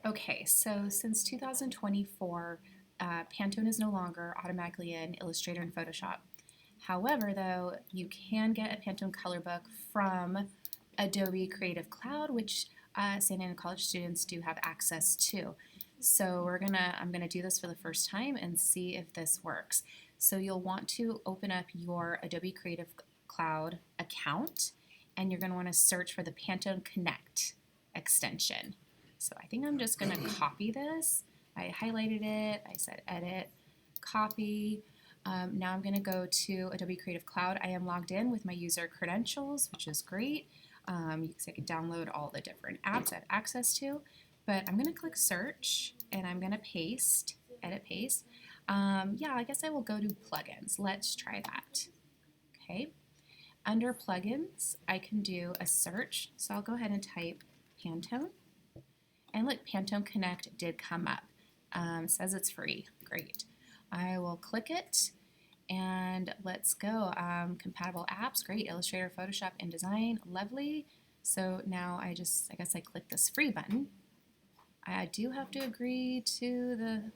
Okay, so since 2024, Pantone is no longer automatically in Illustrator and Photoshop. However, though, you can get a Pantone Colorbook from Adobe Creative Cloud, which Santa Ana College students do have access to. So I'm gonna do this for the first time and see if this works. So you'll want to open up your Adobe Creative Cloud account, and you're gonna want to search for the Pantone Connect extension. So I think I'm just gonna copy this. I highlighted it, I said edit, copy. Now I'm gonna go to Adobe Creative Cloud. I am logged in with my user credentials, which is great. I can download all the different apps I have access to, but I'm gonna click search and I'm gonna paste, edit paste. Yeah, I guess I will go to plugins. Let's try that. Okay. Under plugins, I can do a search. So I'll go ahead and type Pantone. And look, Pantone Connect did come up. Says it's free. Great. I will click it and let's go. Compatible apps, great. Illustrator, Photoshop, InDesign, lovely. So now I guess I click this free button. I do have to agree to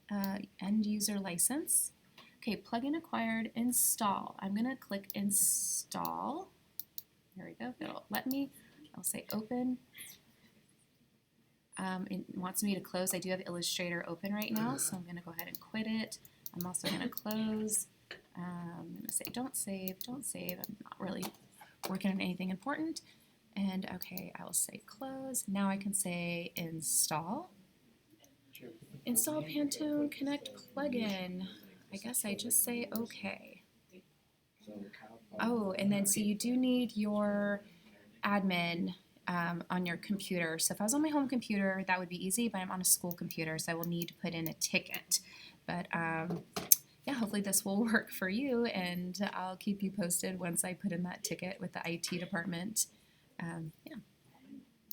the end user license. Okay, plugin acquired, install. I'm gonna click install. There we go. It'll let me. I'll say open. It wants me to close. I do have Illustrator open right now, so I'm going to go ahead and quit it. I'm also going to close. I'm going to say don't save, don't save. I'm not really working on anything important. And okay, I will say close. Now I can say install. Install Pantone Connect plugin. I guess I just say okay. Oh, and then so you do need your admin on your computer. So if I was on my home computer, that would be easy, but I'm on a school computer, so I will need to put in a ticket. But yeah, hopefully this will work for you, and I'll keep you posted once I put in that ticket with the IT department. Yeah.